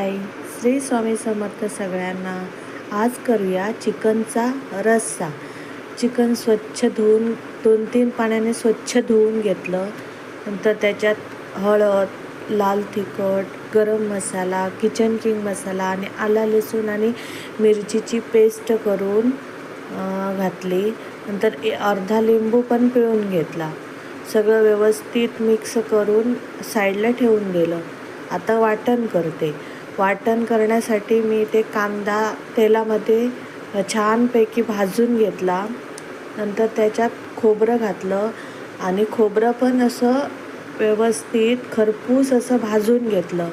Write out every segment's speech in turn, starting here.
हाय, श्री स्वामी समर्थ सगळ्यांना. आज करूया चिकनचा रस्सा. चिकन स्वच्छ धुवून 2-3 पाण्याने स्वच्छ धुवून घेतलं. नंतर त्याच्यात हळद, लाल तिखट, गरम मसाला, किचन किंग मसाला आणि आला लसूण आणि मिरचीची पेस्ट करून घातली. नंतर अर्धा लिंबू पण पिळून घेतला. सगळं व्यवस्थित मिक्स करून साईडला ठेवून दिलं. आता वाटण करते. वाटण करण्यासाठी मी ते कांदा तेलामध्ये छानपैकी भाजून घेतला. नंतर त्याच्यात खोबरं घातलं आणि खोबरं पण असं व्यवस्थित खरपूस असं भाजून घेतलं.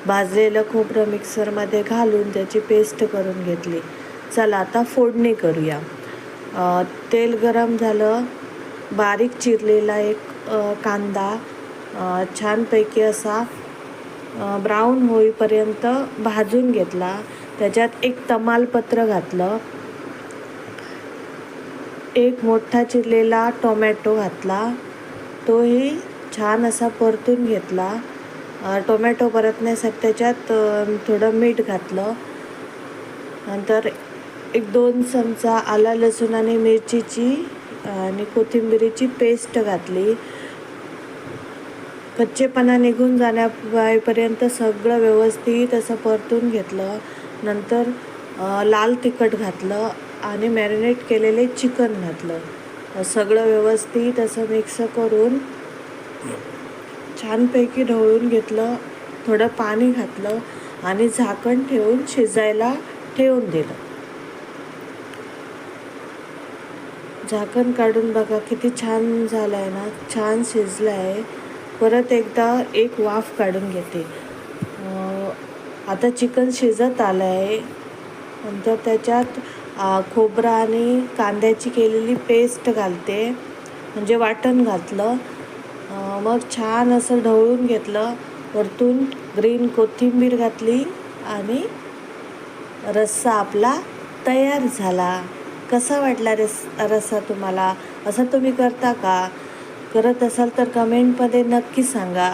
भाजलेलं खोबरं मिक्सरमध्ये घालून त्याची पेस्ट करून घेतली. चला आता फोडणी करूया. तेल गरम झालं. बारीक चिरलेला एक कांदा छानपैकी असा ब्राऊन होईपर्यंत भाजून घेतला. त्याच्यात एक तमालपत्र घातलं. एक मोठा चिरलेला टोमॅटो घातला. तोही छान असा परतून घेतला. टोमॅटो परतण्यासाठी त्याच्यात थोडं मीठ घातलं. नंतर 1-2 चमचा आला लसूण आणि मिरचीची आणि कोथिंबिरीची पेस्ट घातली. कच्चेपणा निघून जाण्यापर्यंत सगळं व्यवस्थित असं परतून घेतलं. नंतर लाल तिखट घातलं आणि मॅरिनेट केलेले चिकन घातलं. सगळं व्यवस्थित असं मिक्स करून छानपैकी ढवळून घेतलं. थोडं पाणी घातलं आणि झाकण ठेवून शिजायला ठेवून दिलं. झाकण काढून बघा किती छान झालं आहे ना, छान शिजलं आहे. परत एकदा एक वाफ काढून घेते. आता चिकन शिजत आलं आहे. नंतर त्याच्यात खोबरं आणि कांद्याची केलेली पेस्ट घालते, म्हणजे वाटण घातलं. मग छान असं ढवळून घेतलं. वरतून ग्रीन कोथिंबीर घातली आणि रस्सा आपला तयार झाला. कसा वाटला रस्सा तुम्हाला? असं तुम्ही करता का? करत असाल तर कमेंटमध्ये नक्की सांगा.